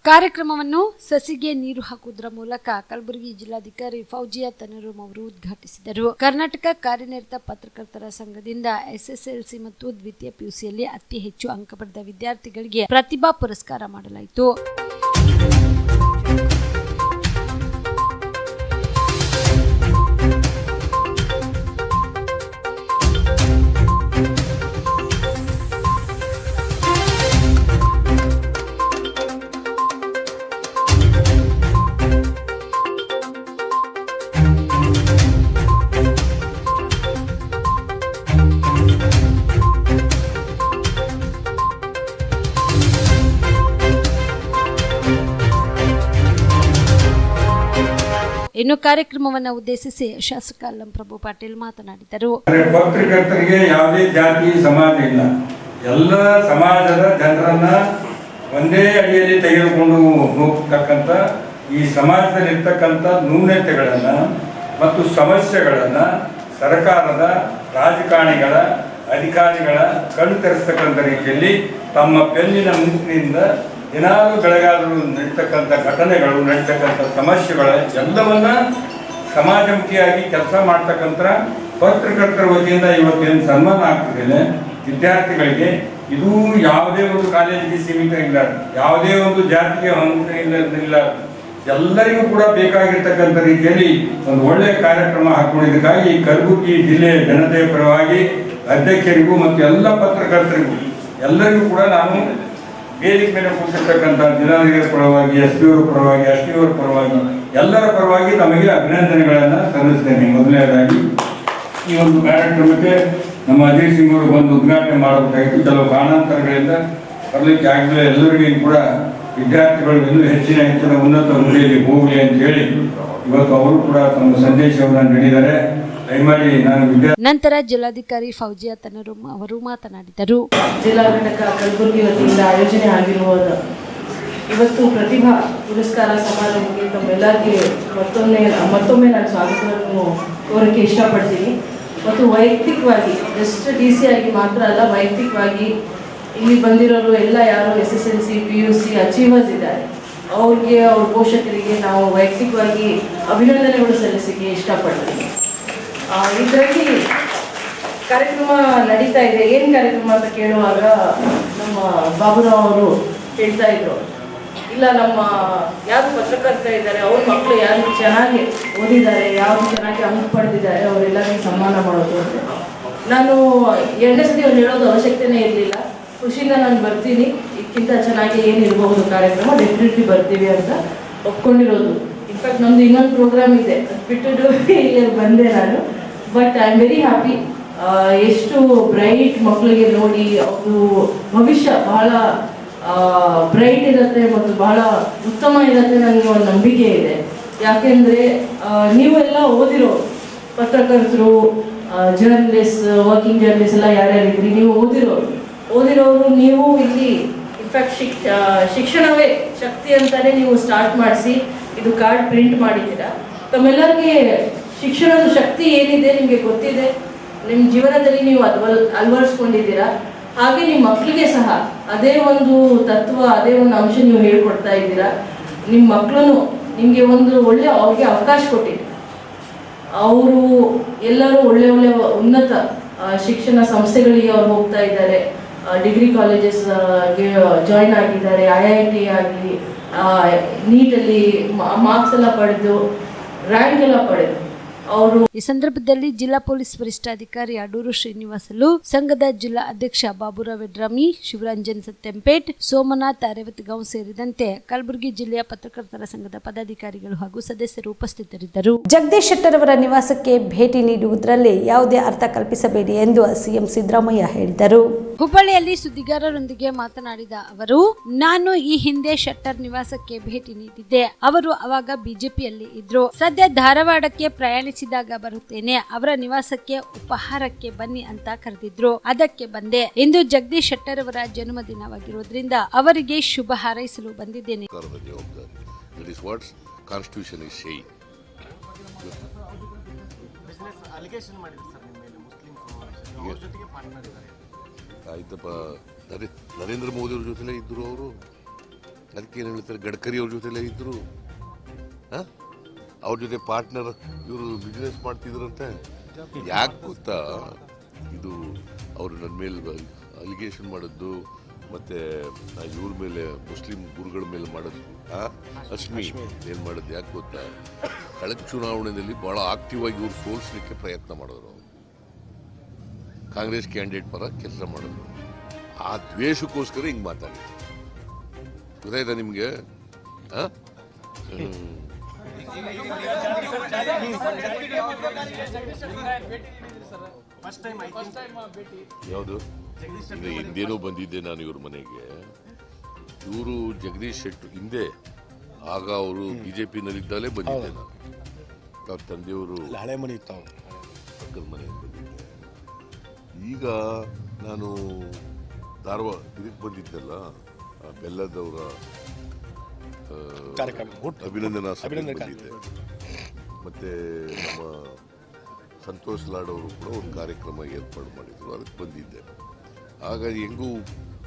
ಕಾರ್ಯಕ್ರಮವನ್ನು ಸಸಿಗೆ ನೀರು ಹಾಕುವುದರ ಮೂಲಕ ಕಲಬುರಗಿ ಜಿಲ್ಲಾಧಿಕಾರಿ ಫೌಜಿಯಾ ತನರೂಮ್ ಅವರು ಉದ್ಘಾಟಿಸಿದರು. ಕರ್ನಾಟಕ ಕಾರ್ಯನಿರತ ಪತ್ರಕರ್ತರ ಸಂಘದಿಂದ SSLC ಮತ್ತು ದ್ವಿತೀಯ PUCಯಲ್ಲಿ ಅತಿ ಹೆಚ್ಚು ಅಂಕ ಪಡೆದ ವಿದ್ಯಾರ್ಥಿಗಳಿಗೆ ಪ್ರತಿಭಾ ಪುರಸ್ಕಾರ ಮಾಡಲಾಯಿತು. ಇನ್ನು ಕಾರ್ಯಕ್ರಮವನ್ನು ಉದ್ದೇಶಿಸಿ ಶಾಸಕ ಅಲ್ಲಂ ಪ್ರಭು ಪಾಟೀಲ್ ಮಾತನಾಡಿದರು. ಪತ್ರಕರ್ತರಿಗೆ ಯಾವುದೇ ಜಾತಿ ಸಮಾಜ ಇಲ್ಲ, ಎಲ್ಲ ಸಮಾಜದ ಜನರನ್ನ ಒಂದೇ ಅಡಿಯಲ್ಲಿ ತೆಗೆದುಕೊಂಡು ಹೋಗ್ತಕ್ಕಂಥ ಈ ಸಮಾಜದಲ್ಲಿರ್ತಕ್ಕಂಥ ನ್ಯೂನತೆಗಳನ್ನು ಮತ್ತು ಸಮಸ್ಯೆಗಳನ್ನು ಸರ್ಕಾರದ ರಾಜಕಾರಣಿಗಳ ಅಧಿಕಾರಿಗಳ ಕಣ್ಣು ತೆರೆಸ್ತಕ್ಕಂಥ ರೀತಿಯಲ್ಲಿ ತಮ್ಮ ಪೆನ್ನಿನ ಮುಂಚಿನಿಂದ ದಿನಾಲೂ ಬೆಳಗಾದರೂ ನಡೀತಕ್ಕಂಥ ಘಟನೆಗಳು, ನಡೀತಕ್ಕಂಥ ಸಮಸ್ಯೆಗಳ ಎಲ್ಲವನ್ನ ಸಮಾಜಮುಖಿಯಾಗಿ ಕೆಲಸ ಮಾಡ್ತಕ್ಕಂಥ ಪತ್ರಕರ್ತರ ವತಿಯಿಂದ ಇವತ್ತೇನು ಸನ್ಮಾನ ಆಗ್ತಿದ್ದೇನೆ ವಿದ್ಯಾರ್ಥಿಗಳಿಗೆ, ಇದು ಯಾವುದೇ ಒಂದು ಕಾಲೇಜಿಗೆ ಸೀಮಿತ ಇಲ್ಲ, ಯಾವುದೇ ಒಂದು ಜಾತಿಗೆ ಇಲ್ಲ, ಎಲ್ಲರಿಗೂ ಕೂಡ ಬೇಕಾಗಿರ್ತಕ್ಕಂಥ ರೀತಿಯಲ್ಲಿ ಒಂದು ಒಳ್ಳೆಯ ಕಾರ್ಯಕ್ರಮ ಹಾಕೊಂಡಿದ್ದಕ್ಕಾಗಿ ಕಲಬುರಗಿ ಜಿಲ್ಲೆಯ ಜನತೆಯ ಪರವಾಗಿ ಅಧ್ಯಕ್ಷರಿಗೂ ಮತ್ತು ಎಲ್ಲ ಪತ್ರಕರ್ತರಿಗೂ ಎಲ್ಲರಿಗೂ ಕೂಡ ನಾನು ವೇದಿಕೆ ಮೇಲೆ ಕೂತಿರ್ತಕ್ಕಂಥ ಜಿಲ್ಲಾಧಿಕಾರಿ ಪರವಾಗಿ, SP ಅವರ ಪರವಾಗಿ, ST ಅವರ ಪರವಾಗಿ, ಎಲ್ಲರ ಪರವಾಗಿ ತಮಗೆ ಅಭಿನಂದನೆಗಳನ್ನು ಸಲ್ಲಿಸ್ತೇನೆ. ಮೊದಲನೇದಾಗಿ ಈ ಒಂದು ಕಾರ್ಯಕ್ರಮಕ್ಕೆ ನಮ್ಮ ಅಜಯ್ ಸಿಂಗ್ ಅವರು ಬಂದು ಉದ್ಘಾಟನೆ ಮಾಡಬೇಕಾಗಿತ್ತು. ಕೆಲವು ಕಾರಣಾಂತರಗಳಿಂದ ಬರಲಿಕ್ಕೆ ಆಗಲಿಲ್ಲ. ಎಲ್ಲರಿಗೂ ಕೂಡ ವಿದ್ಯಾರ್ಥಿಗಳು ಇನ್ನೂ ಹೆಚ್ಚಿನ ಉನ್ನತ ಹುದ್ದೆಯಲ್ಲಿ ಹೋಗಲಿ ಅಂತ ಹೇಳಿ ಇವತ್ತು ಅವರು ಕೂಡ ತಮ್ಮ ಸಂದೇಶವನ್ನು ನೀಡಿದ್ದಾರೆ. ದಯಮಾಡಿ ನಾನು ನಂತರ ಜಿಲ್ಲಾಧಿಕಾರಿ ಫೌಜಿಯಾ ತನರುಮ್ ಅವರು ಮಾತನಾಡಿದರು. ಜಿಲ್ಲಾ ಘಟಕ ಕಲಬುರಗಿ ವತಿಯಿಂದ ಆಯೋಜನೆ ಆಗಿರುವುದು ಇವತ್ತು ಪ್ರತಿಭಾ ಪುರಸ್ಕಾರ ಸಮಾರಂಭಕ್ಕೆ ತಮ್ಮೆಲ್ಲರಿಗೆ ಮತ್ತೊಮ್ಮೆ ನಾನು ಸ್ವಾಗತವನ್ನು ಕೋರಕ್ಕೆ ಇಷ್ಟಪಡ್ತೀನಿ. ಮತ್ತು ವೈಯಕ್ತಿಕವಾಗಿ ಜಸ್ಟ್ DC ಆಗಿ ಮಾತ್ರ ಅಲ್ಲ, ವೈಯಕ್ತಿಕವಾಗಿ ಇಲ್ಲಿ ಬಂದಿರೋರು ಎಲ್ಲ ಯಾರು SSLC PUC ಅಚೀವರ್ಸ್ ಇದ್ದಾರೆ ಅವ್ರಿಗೆ, ಅವ್ರ ಪೋಷಕರಿಗೆ ನಾವು ವೈಯಕ್ತಿಕವಾಗಿ ಅಭಿನಂದನೆಗಳು ಸಲ್ಲಿಸಲಿಕ್ಕೆ ಇಷ್ಟಪಡ್ತೀನಿ. ಇದರಲ್ಲಿ ಕಾರ್ಯಕ್ರಮ ನಡೀತಾ ಇದೆ. ಏನು ಕಾರ್ಯಕ್ರಮ ಅಂತ ಕೇಳುವಾಗ ನಮ್ಮ ಬಾಬುರಾವ್ ಅವರು ಹೇಳ್ತಾ ಇದ್ರು, ಇಲ್ಲ ನಮ್ಮ ಯಾರು ಪತ್ರಕರ್ತ ಇದ್ದಾರೆ ಅವ್ರ ಮಕ್ಕಳು ಯಾರು ಚೆನ್ನಾಗಿ ಓದಿದ್ದಾರೆ, ಯಾರು ಚೆನ್ನಾಗಿ ಅಂಕ ಪಡೆದಿದ್ದಾರೆ ಅವರೆಲ್ಲರಿಗೂ ಸನ್ಮಾನ ಮಾಡೋದು ಅಂತ. ನಾನು 2ನೇ ಸತಿ ಅವ್ರು ಹೇಳೋದು ಅವಶ್ಯಕತೆನೇ ಇರಲಿಲ್ಲ. ಖುಷಿಯಿಂದ ನಾನು ಬರ್ತೀನಿ, ಇದಕ್ಕಿಂತ ಚೆನ್ನಾಗಿ ಏನಿರಬಹುದು ಕಾರ್ಯಕ್ರಮ, ಡೆಫಿನೆಟ್ಲಿ ಬರ್ತೀವಿ ಅಂತ ಒಪ್ಕೊಂಡಿರೋದು. ಇನ್ಫ್ಯಾಕ್ಟ್ ನಮ್ಮದು ಇನ್ನೊಂದು ಪ್ರೋಗ್ರಾಮ್ ಇದೆ, ಅದು ಬಿಟ್ಟು ಇಲ್ಲಿ ಬಂದೆ ನಾನು. But I am very happy. ಎಷ್ಟು ಬ್ರೈಟ್ ಮಕ್ಕಳಿಗೆ ನೋಡಿ, ಅವರು ಭವಿಷ್ಯ ಬಹಳ ಬ್ರೈಟ್ ಇರುತ್ತೆ ಮತ್ತು ಬಹಳ ಉತ್ತಮ ಇರುತ್ತೆ, ನನಗೆ ಒಂದು ನಂಬಿಕೆ ಇದೆ. ಯಾಕೆಂದರೆ ನೀವೆಲ್ಲ ಓದಿರೋ ಪತ್ರಕರ್ತರು, ಜರ್ನಲಿಸ್ಟ್, ವರ್ಕಿಂಗ್ ಜರ್ನಲಿಸ್ಟ್ ಎಲ್ಲ ಯಾರ್ಯಾರಿದ್ರಿ, ನೀವು ಓದಿರೋರು ನೀವು ಇಲ್ಲಿ ಇನ್ಫ್ಯಾಕ್ಟ್ ಶಿಕ್ಷಣವೇ ಶಕ್ತಿ ಅಂತಲೇ ನೀವು ಸ್ಟಾರ್ಟ್ ಮಾಡಿಸಿ ಇದು ಕಾರ್ಡ್ ಪ್ರಿಂಟ್ ಮಾಡಿದ್ದೀರಾ. ತಮ್ಮೆಲ್ಲರಿಗೆ ಶಿಕ್ಷಣದ ಶಕ್ತಿ ಏನಿದೆ ನಿಮಗೆ ಗೊತ್ತಿದೆ, ನಿಮ್ಮ ಜೀವನದಲ್ಲಿ ನೀವು ಅಳವಡಿಸ್ಕೊಂಡಿದ್ದೀರಾ. ಹಾಗೆ ನಿಮ್ಮ ಮಕ್ಕಳಿಗೆ ಸಹ ಅದೇ ಒಂದು ತತ್ವ, ಅದೇ ಒಂದು ಅಂಶ ನೀವು ಹೇಳ್ಕೊಡ್ತಾ ಇದ್ದೀರಾ. ನಿಮ್ಮ ಮಕ್ಕಳು ನಿಮಗೆ ಒಂದು ಅವ್ರಿಗೆ ಅವಕಾಶ ಕೊಟ್ಟಿದೆ. ಅವರು ಎಲ್ಲರೂ ಒಳ್ಳೆ ಉನ್ನತ ಶಿಕ್ಷಣ ಸಂಸ್ಥೆಗಳಿಗೆ ಅವ್ರು ಹೋಗ್ತಾ ಇದ್ದಾರೆ, ಡಿಗ್ರಿ ಕಾಲೇಜಸ್ಗೆ ಜಾಯ್ನ್ ಆಗಿದ್ದಾರೆ. IIT ಆಗಲಿ, ನೀಟಲ್ಲಿ ಮಾರ್ಕ್ಸ್ ಎಲ್ಲ ಪಡೆದು, ರ್ಯಾಂಕ್ ಎಲ್ಲ ಪಡೆದು ಅವರು. ಈ ಸಂದರ್ಭದಲ್ಲಿ ಜಿಲ್ಲಾ ಪೊಲೀಸ್ ವರಿಷ್ಠಾಧಿಕಾರಿ ಅಡೂರು ಶ್ರೀನಿವಾಸಲು, ಸಂಘದ ಜಿಲ್ಲಾ ಅಧ್ಯಕ್ಷ ಬಾಬುರಾವ್ ವೆಡ್ರಾಮಿ, ಶಿವರಂಜನ್ ಸತ್ಯಂಪೇಟ್, ಸೋಮನಾಥ್ ಅರೇವತ್ಗಾಂವ್ ಸೇರಿದಂತೆ ಕಲಬುರಗಿ ಜಿಲ್ಲೆಯ ಪತ್ರಕರ್ತರ ಸಂಘದ ಪದಾಧಿಕಾರಿಗಳು ಹಾಗೂ ಸದಸ್ಯರು ಉಪಸ್ಥಿತರಿದ್ದರು. ಜಗದೀಶ್ ಶೆಟ್ಟರ್ ಅವರ ನಿವಾಸಕ್ಕೆ ಭೇಟಿ ನೀಡುವುದರಲ್ಲಿ ಯಾವುದೇ ಅರ್ಥ ಕಲ್ಪಿಸಬೇಡಿ ಎಂದು CM ಸಿದ್ದರಾಮಯ್ಯ ಹೇಳಿದರು. ಹುಬ್ಬಳ್ಳಿಯಲ್ಲಿ ಸುದ್ದಿಗಾರರೊಂದಿಗೆ ಮಾತನಾಡಿದ ಅವರು, ನಾನು ಈ ಹಿಂದೆ ಶೆಟ್ಟರ್ ನಿವಾಸಕ್ಕೆ ಭೇಟಿ ನೀಡಿದ್ದೆ. ಅವರು ಅವಾಗ ಬಿಜೆಪಿಯಲ್ಲಿ ಇದ್ರು. ಸದ್ಯ ಧಾರವಾಡಕ್ಕೆ ಪ್ರಯಾಣಿಸಿದಾಗ ಬರುತ್ತೇನೆ, ಅವರ ನಿವಾಸಕ್ಕೆ ಉಪಹಾರಕ್ಕೆ ಬನ್ನಿ ಅಂತ ಕರೆದಿದ್ರು, ಅದಕ್ಕೆ ಬಂದೆ. ಇಂದು ಜಗದೀಶ್ ಶೆಟ್ಟರ್ ಅವರ ಜನ್ಮದಿನವಾಗಿರುವುದರಿಂದ ಅವರಿಗೆ ಶುಭ ಹಾರೈಸಲು ಬಂದಿದ್ದೇನೆ. ಆಯ್ತಪ್ಪ, ನರೇಂದ್ರ ಮೋದಿ ಅವ್ರ ಜೊತೆಲೇ ಇದ್ರು ಅವರು. ಅದಕ್ಕೇನು ಹೇಳ್ತಾರೆ, ಗಡ್ಕರಿ ಅವ್ರ ಜೊತೆಲೇ ಇದ್ರು. ಅವ್ರ ಜೊತೆ ಪಾರ್ಟ್ನರ್ ಇವರು ಬಿಸ್ನೆಸ್ ಮಾಡ್ತಿದ್ರಂತೆ. ಯಾಕೆ ಗೊತ್ತಾ, ಇದು ಅವರು ನನ್ನ ಮೇಲೆ ಅಲಿಗೇಷನ್ ಮಾಡಿದ್ದು, ಮತ್ತೆ ಇವ್ರ ಮೇಲೆ ಮುಸ್ಲಿಂ ಗುರುಗಳ ಮೇಲೆ ಮಾಡೋದು, ಅಶ್ಮಿ ಏನು ಮಾಡೋದು ಯಾಕೆ ಗೊತ್ತಾ, ಕಳೆದ ಚುನಾವಣೆಯಲ್ಲಿ ಭಾಳ ಆಕ್ಟಿವ್ ಆಗಿ ಇವ್ರು ಸೋಲಿಸ್ಲಿಕ್ಕೆ ಪ್ರಯತ್ನ ಮಾಡಿದ್ರು. ಕಾಂಗ್ರೆಸ್ ಕ್ಯಾಂಡಿಡೇಟ್ ಪರ ಕೆಲಸ ಮಾಡಿದ್ರು. ಆ ದ್ವೇಷಕ್ಕೋಸ್ಕರ ಹಿಂಗೆ ಮಾತಾಡಿ, ಗೊತ್ತಾಯ್ತಾ ನಿಮಗೆ? ಯಾವುದು ಹಿಂದೇನೋ ಬಂದಿದ್ದೆ ನಾನು ಇವ್ರ ಮನೆಗೆ. ಇವರು ಜಗದೀಶ್ ಶೆಟ್ಟರ್ ಹಿಂದೆ, ಆಗ ಅವರು ಬಿಜೆಪಿನಲ್ಲಿದ್ದಾಗಲೇ ಬಂದಿದ್ದೆ ನಾನು. ಅವ್ರ ತಂದೆಯವರು ಹಳೆ ಮನೆ ಇತ್ತು, ಪಕ್ಕದ ಮನೆಗೆ ಬಂದಿದ್ದೆ. ಈಗ ನಾನು ಧಾರವಾಡ ಇದಕ್ಕೆ ಬಂದಿದ್ದೆಲ್ಲ, ಬೆಲ್ಲದವರ ಅಭಿನಂದನಾ ಬಂದಿದ್ದೆ. ಮತ್ತೆ ನಮ್ಮ ಸಂತೋಷ್ ಲಾಡ್ ಅವರು ಕೂಡ ಒಂದು ಕಾರ್ಯಕ್ರಮ ಏರ್ಪಾಡು ಮಾಡಿದ್ರು, ಅದಕ್ಕೆ ಬಂದಿದ್ದೆ. ಆಗ ಹೆಂಗೂ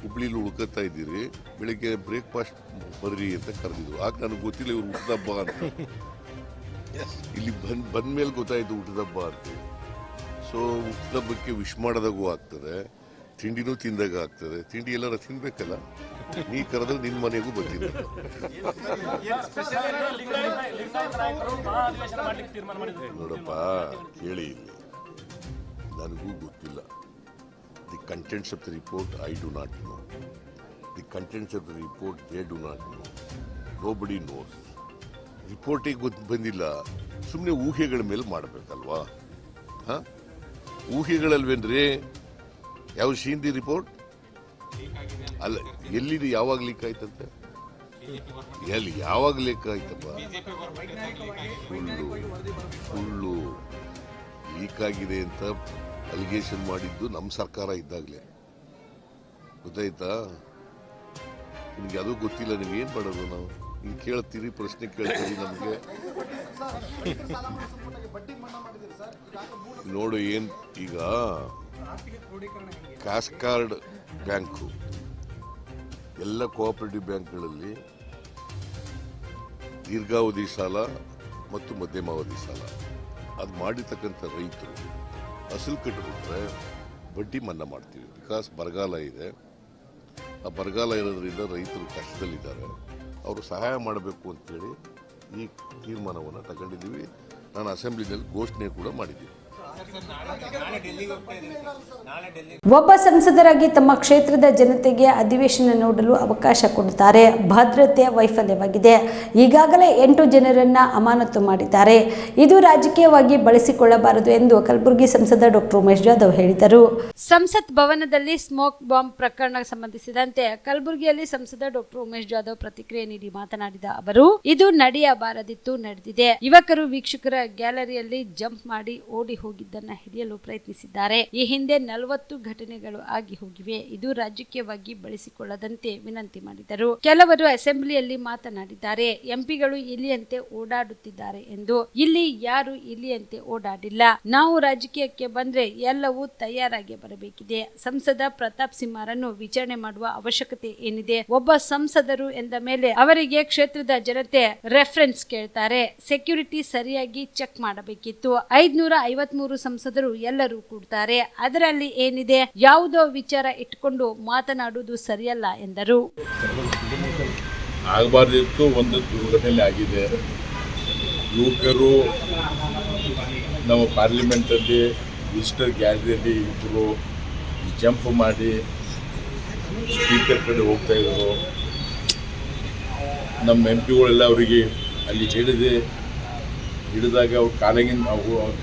ಹುಬ್ಳಿಲಿ ಉಳ್ಕೊತಾ ಇದ್ದೀರಿ, ಬೆಳಿಗ್ಗೆ ಬ್ರೇಕ್ಫಾಸ್ಟ್ ಬರ್ರಿ ಅಂತ ಕರೆದಿದ್ರು. ಆಗ ನನಗೆ ಗೊತ್ತಿಲ್ಲ ಇವ್ರು ಊಟದಬ್ಬ ಅಂತ. ಇಲ್ಲಿ ಬಂದ್ಮೇಲೆ ಗೊತ್ತಾಯ್ತು ಊಟದಬ್ಬ ಅಂತ. ಸೊ ಊಟದಬ್ಬಕ್ಕೆ ವಿಶ್ ಮಾಡೋದಾಗೂ ಆಗ್ತದೆ, ತಿಂಡಿನೂ ತಿಂದಾಗ ಆಗ್ತದೆ. ತಿಂಡಿ ಎಲ್ಲರ ತಿನ್ಬೇಕಲ್ಲ, ನೀ ಕರೆದ್ರೆ ನಿನ್ನ ಮನೆಗೂ ಬರ್ತೀನಿ. ನೋಡಪ್ಪ, ಕೇಳಿ ಇಲ್ಲಿ, ನನಗೂ ಗೊತ್ತಿಲ್ಲ. The contents of the report I do not know. The contents of the report they do not know. Nobody knows. ರಿಪೋರ್ಟಿಗೆ ಬಂದಿಲ್ಲ, ಸುಮ್ಮನೆ ಊಹೆಗಳ ಮೇಲೆ ಮಾಡಬೇಕಲ್ವಾ? ಹಾಂ, ಊಹೆಗಳಲ್ವೇನ್ರಿ? ಯಾವ ಶೀನ್ದಿ ರಿಪೋರ್ಟ್ ಅಲ್ಲ, ಎಲ್ಲಿದೆ, ಯಾವಾಗ ಲೀಕ್ ಆಯ್ತಂತೆ? ಎಲ್ಲಿ ಯಾವಾಗ ಲೀಕ್ ಆಯ್ತಪ್ಪ? ಸುಳ್ಳು ಲೀಕ್ ಆಗಿದೆ ಅಂತ ಅಲಿಗೇಷನ್ ಮಾಡಿದ್ದು ನಮ್ಮ ಸರ್ಕಾರ ಇದ್ದಾಗಲೇ. ಗೊತ್ತಾಯ್ತಾ? ನಿಮ್ಗೆ ಅದು ಗೊತ್ತಿಲ್ಲ, ನೀವೇನು ಮಾಡೋದು? ನಾವು ಹಿಂಗೆ ಕೇಳ್ತೀರಿ, ಪ್ರಶ್ನೆ ಕೇಳ್ತೀರಿ ನಮಗೆ. ನೋಡು, ಏನು ಈಗ ಕ್ಯಾಸ್ಕಾರ್ಡ್ ಬ್ಯಾಂಕು, ಎಲ್ಲ ಕೋಆಪರೇಟಿವ್ ಬ್ಯಾಂಕ್ಗಳಲ್ಲಿ ದೀರ್ಘಾವಧಿ ಸಾಲ ಮತ್ತು ಮಧ್ಯಮಾವಧಿ ಸಾಲ ಅದು ಮಾಡಿರ್ತಕ್ಕಂಥ ರೈತರು ಅಸಲು ಕಟ್ಟಿಬಿಟ್ರೆ ಬಡ್ಡಿ ಮನ್ನಾ ಮಾಡ್ತೀವಿ. ಬಿಕಾಸ್ ಬರಗಾಲ ಇದೆ. ಆ ಬರಗಾಲ ಇರೋದ್ರಿಂದ ರೈತರು ಕಷ್ಟದಲ್ಲಿದ್ದಾರೆ, ಅವರು ಸಹಾಯ ಮಾಡಬೇಕು ಅಂತೇಳಿ ಈ ತೀರ್ಮಾನವನ್ನು ತಗೊಂಡಿದ್ದೀವಿ. ನಾನು ಅಸೆಂಬ್ಲಿನಲ್ಲಿ ಘೋಷಣೆ ಕೂಡ ಮಾಡಿದ್ದೀನಿ. ಒಬ್ಬ ಸಂಸದರಾಗಿ ತಮ್ಮ ಕ್ಷೇತ್ರದ ಜನತೆಗೆ ಅಧಿವೇಶನ ನೋಡಲು ಅವಕಾಶ ಕೊಡುತ್ತಾರೆ. ಭದ್ರತೆ ವೈಫಲ್ಯವಾಗಿದೆ. ಈಗಾಗಲೇ 8 ಜನರನ್ನ ಅಮಾನತು ಮಾಡಿದ್ದಾರೆ. ಇದು ರಾಜಕೀಯವಾಗಿ ಬಳಸಿಕೊಳ್ಳಬಾರದು ಎಂದು ಕಲಬುರಗಿ ಸಂಸದ ಡಾಕ್ಟರ್ ಉಮೇಶ್ ಜಾಧವ್ ಹೇಳಿದರು. ಸಂಸತ್ ಭವನದಲ್ಲಿ ಸ್ಮೋಕ್ ಬಾಂಬ್ ಪ್ರಕರಣ ಸಂಬಂಧಿಸಿದಂತೆ ಕಲಬುರಗಿಯಲ್ಲಿ ಸಂಸದ ಡಾಕ್ಟರ್ ಉಮೇಶ್ ಜಾಧವ್ ಪ್ರತಿಕ್ರಿಯೆ ನೀಡಿ ಮಾತನಾಡಿದ ಅವರು, ಇದು ನಡೆಯಬಾರದಿತ್ತು, ನಡೆದಿದೆ. ಯುವಕರು ವೀಕ್ಷಕರ ಗ್ಯಾಲರಿಯಲ್ಲಿ ಜಂಪ್ ಮಾಡಿ ಓಡಿ ಹೋಗಿದ್ದನ್ನ ಹಿಡಿಯಲು ಪ್ರಯತ್ನಿಸಿದ್ದಾರೆ. ಈ ಹಿಂದೆ 40 ಘಟನೆಗಳು ಆಗಿ ಹೋಗಿವೆ. ಇದು ರಾಜಕೀಯವಾಗಿ ಬಳಸಿಕೊಳ್ಳದಂತೆ ವಿನಂತಿ ಮಾಡಿದರು. ಕೆಲವರು ಅಸೆಂಬ್ಲಿಯಲ್ಲಿ ಮಾತನಾಡಿದ್ದಾರೆ, ಎಂಪಿಗಳು ಇಲಿಯಂತೆ ಓಡಾಡುತ್ತಿದ್ದಾರೆ ಎಂದು. ಇಲ್ಲಿ ಯಾರು ಇಲಿಯಂತೆ ಓಡಾಡಿಲ್ಲ. ನಾವು ರಾಜಕೀಯಕ್ಕೆ ಬಂದ್ರೆ ಎಲ್ಲವೂ ತಯಾರಾಗಿ ಬರಬೇಕಿದೆ. ಸಂಸದ ಪ್ರತಾಪ್ ಸಿಂಹರನ್ನು ವಿಚಾರಣೆ ಮಾಡುವ ಅವಶ್ಯಕತೆ ಏನಿದೆ? ಒಬ್ಬ ಸಂಸದರು ಎಂದ ಮೇಲೆ ಅವರಿಗೆ ಕ್ಷೇತ್ರದ ಜನತೆ ರೆಫರೆನ್ಸ್ ಕೇಳ್ತಾರೆ. ಸೆಕ್ಯೂರಿಟಿ ಸರಿಯಾಗಿ ಚೆಕ್ ಮಾಡಬೇಕಿತ್ತು. 553 ಸಂಸದರು ಎಲ್ಲರೂ ಕೂಡ್ತಾರೆ. ಅದರಲ್ಲಿ ಏನಿದೆ? ಯಾವುದೋ ವಿಚಾರ ಇಟ್ಕೊಂಡು ಮಾತನಾಡುವುದು ಸರಿಯಲ್ಲ ಎಂದರು. ಆಗಬಾರ್ದಿತ್ತು, ಒಂದು ದುರ್ಘಟನೆ ಆಗಿದೆ. ಯುವಕರು ನಮ್ಮ ಪಾರ್ಲಿಮೆಂಟಲ್ಲಿ ವಿಸಿಟರ್ ಗ್ಯಾಲರಿಯಲ್ಲಿ ಇಬ್ಬರು ಜಂಪ್ ಮಾಡಿ ಸ್ಪೀಕರ್ ಕಡೆ ಹೋಗ್ತಾ ಇದ್ರು. ನಮ್ಮ ಎಂಪಿಗಳೆಲ್ಲ ಅವರಿಗೆ ಅಲ್ಲಿ ಹಿಡಿದಾಗ ಅವ್ರು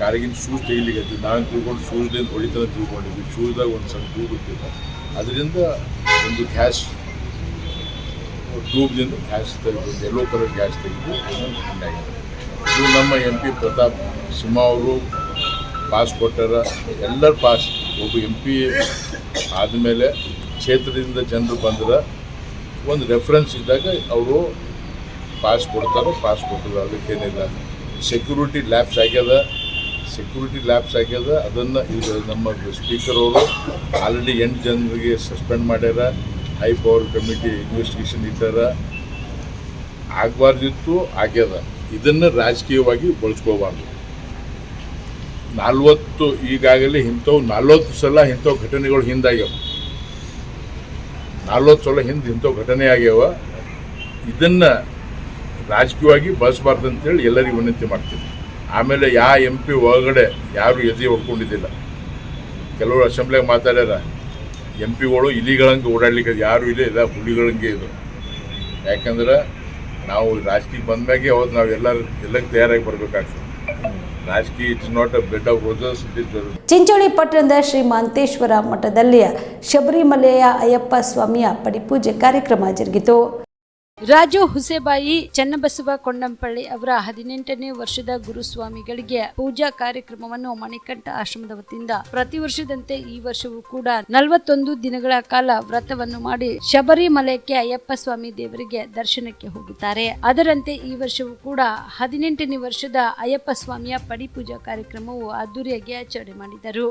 ಕಾಲಿಗಿನ ಶೂಸ್ ತೆಗಿಲಿಕ್ಕೆ ನಾವೇನು ತಿಳ್ಕೊಂಡು ಶೂಸ್ದಿಂದ ಹೊಡಿತಾನೆ ತಿಳ್ಕೊಂಡಿದ್ವಿ. ಶೂಸ್ದಾಗ ಒಂದು ಸಣ್ಣ ಟ್ಯೂಬ್ ಇರ್ತಿಲ್ಲ, ಅದರಿಂದ ಒಂದು ಗ್ಯಾಸ್ ಟ್ಯೂಬ್ದಿಂದ ಗ್ಯಾಸ್ ತೆಗೆದು, ಯೆಲ್ಲೋ ಕಲರ್ ಗ್ಯಾಸ್ ತೆಗೆದು ಹಿಂದಾಗಿದೆ. ಇದು ನಮ್ಮ MP ಪ್ರತಾಪ್ ಸಿಂಹ ಅವರು ಪಾಸ್ ಕೊಟ್ಟಾರ. ಎಲ್ಲರ ಪಾಸ್. ಒಬ್ಬ MP ಆದಮೇಲೆ ಕ್ಷೇತ್ರದಿಂದ ಜನರು ಬಂದ್ರೆ ಒಂದು ರೆಫರೆನ್ಸ್ ಇದ್ದಾಗ ಅವರು ಪಾಸ್ ಕೊಡ್ತಾರೆ, ಪಾಸ್ ಕೊಟ್ಟಿದ್ದಾರೆ. ಅದಕ್ಕೇನಿಲ್ಲ. ಸೆಕ್ಯೂರಿಟಿ ಲ್ಯಾಬ್ಸ್ ಆಗ್ಯದ. ಅದನ್ನು ಈಗ ನಮ್ಮ ಸ್ಪೀಕರ್ ಅವರು ಆಲ್ರೆಡಿ 8 ಜನರಿಗೆ ಸಸ್ಪೆಂಡ್ ಮಾಡ್ಯಾರ. ಹೈ ಪವರ್ ಕಮಿಟಿ ಇನ್ವೆಸ್ಟಿಗೇಷನ್ ಇಟ್ಟಾರ. ಆಗಬಾರ್ದಿತ್ತು, ಆಗ್ಯದ. ಇದನ್ನು ರಾಜಕೀಯವಾಗಿ ಬಳಸ್ಕೋಬಾರ್ದು. 40 ಈಗಾಗಲೇ ಇಂಥವು 40 ಸಲ ಇಂಥವು ಘಟನೆಗಳು ಹಿಂದಾಗ್ಯಾವ. 40 ಸಲ ಇಂಥವು ಘಟನೆ ಆಗ್ಯಾವ. ಇದನ್ನು ರಾಜಕೀಯವಾಗಿ ಬಳಸಬಾರ್ದು ಅಂತೇಳಿ ಎಲ್ಲರಿಗೂ ವಿನಂತಿ ಮಾಡ್ತೀನಿ. ಆಮೇಲೆ MP ಒಳಗಡೆ ಯಾರು ಎದೆ ಹೊಡ್ಕೊಂಡಿದ್ದಿಲ್ಲ. ಕೆಲವರು ಅಸೆಂಬ್ಲಿಯಾಗ ಮಾತಾಡ್ಯಾರ, MPಗಳು ಇಲಿಗಳಂಗೆ ಓಡಾಡ್ಲಿಕ್ಕೆ ಯಾರು ಇಲ್ಲ ಹುಲಿಗಳಂಗೆ ಇದು. ಯಾಕಂದ್ರೆ ನಾವು ರಾಜಕೀಯ ಬಂದಾಗೆ ಅವತ್ತು ನಾವು ಎಲ್ಲಕ್ಕೆ ತಯಾರಾಗಿ ಬರಬೇಕಾಗ್ತದೆ. ರಾಜಕೀಯ it is not a bed of roses, it is. Chincholi ಪಟ್ಟಣದ ಶ್ರೀ ಮಾಂತೇಶ್ವರ ಮಠದಲ್ಲಿ ಶಬರಿಮಲೆಯ ಅಯ್ಯಪ್ಪ ಸ್ವಾಮಿಯ ಪಡಿಪೂಜೆ ಕಾರ್ಯಕ್ರಮ ಜರುಗಿತು. ರಾಜು ಹುಸೇಬಾಯಿ ಚನ್ನಬಸವ ಕೊಂಡಂಪಳ್ಳಿ ಅವರ 18ನೇ ವರ್ಷದ ಗುರುಸ್ವಾಮಿಗಳಿಗೆ ಪೂಜಾ ಕಾರ್ಯಕ್ರಮವನ್ನು ಮಣಿಕಂಠ ಆಶ್ರಮದ ವತಿಯಿಂದ ಪ್ರತಿ ವರ್ಷದಂತೆ ಈ ವರ್ಷವೂ ಕೂಡ 41 ದಿನಗಳ ಕಾಲ ವ್ರತವನ್ನು ಮಾಡಿ ಶಬರಿಮಲೆಗೆ ಅಯ್ಯಪ್ಪ ಸ್ವಾಮಿ ದೇವರಿಗೆ ದರ್ಶನಕ್ಕೆ ಹೋಗುತ್ತಾರೆ. ಅದರಂತೆ ಈ ವರ್ಷವೂ ಕೂಡ 18ನೇ ವರ್ಷದ ಅಯ್ಯಪ್ಪ ಸ್ವಾಮಿಯ ಪಡಿಪೂಜಾ ಕಾರ್ಯಕ್ರಮವು ಅದ್ದೂರಿಯಾಗಿ ಆಚರಣೆ ಮಾಡಿದರು.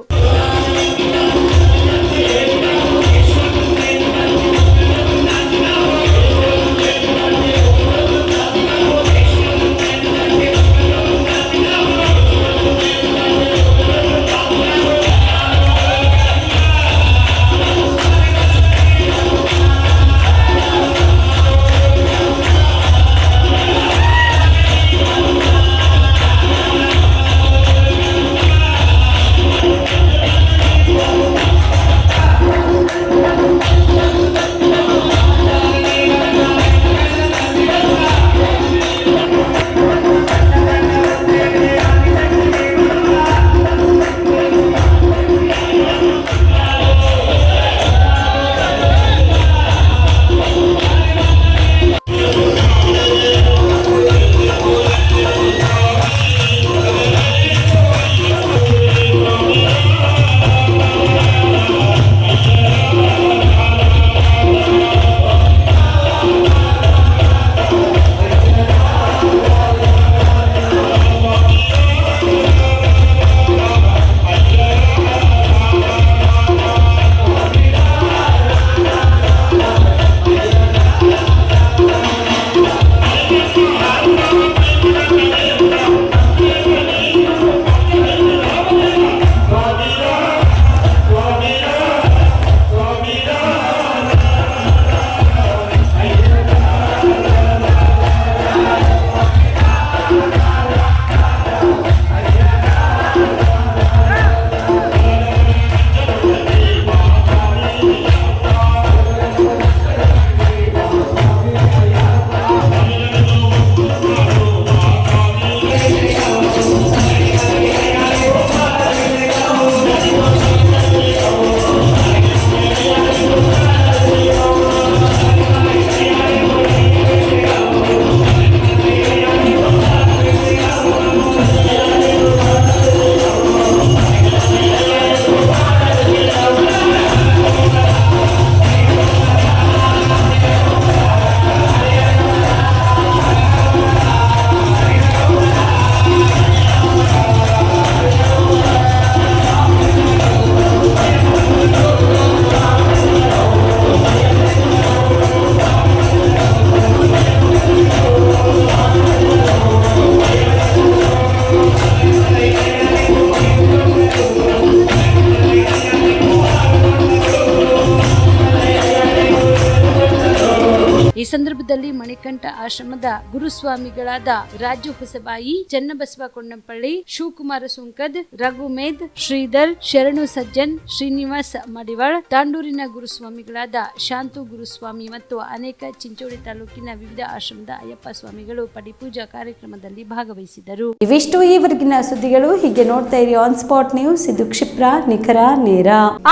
ಗುದ್ದಲಿ ಮಣಿಕಂಠ ಆಶ್ರಮದ ಗುರುಸ್ವಾಮಿಗಳಾದ ರಾಜು ಹೊಸಬಾಯಿ, ಚನ್ನಬಸವ ಕೊಂಡಂಪಳ್ಳಿ, ಶಿವಕುಮಾರ ಸುಂಕದ್, ರಘುಮೇಧ್, ಶ್ರೀಧರ್, ಶರಣು ಸಜ್ಜನ್, ಶ್ರೀನಿವಾಸ್ ಮಡಿವಾಳ್, ತಾಂಡೂರಿನ ಗುರುಸ್ವಾಮಿಗಳಾದ ಶಾಂತು ಗುರುಸ್ವಾಮಿ ಮತ್ತು ಅನೇಕ ಚಿಂಚೋಳಿ ತಾಲೂಕಿನ ವಿವಿಧ ಆಶ್ರಮದ ಅಯ್ಯಪ್ಪ ಸ್ವಾಮಿಗಳು ಪಡಿಪೂಜಾ ಕಾರ್ಯಕ್ರಮದಲ್ಲಿ ಭಾಗವಹಿಸಿದರು. ಇವಿಷ್ಟು ಈವರೆಗಿನ ಸುದ್ದಿಗಳು. ಹೀಗೆ ನೋಡ್ತಾ ಇರಿ ಆನ್ ಸ್ಪಾಟ್ ನ್ಯೂಸ್. ಇದು ಕ್ಷಿಪ್ರ, ನಿಖರ, ನೇರ.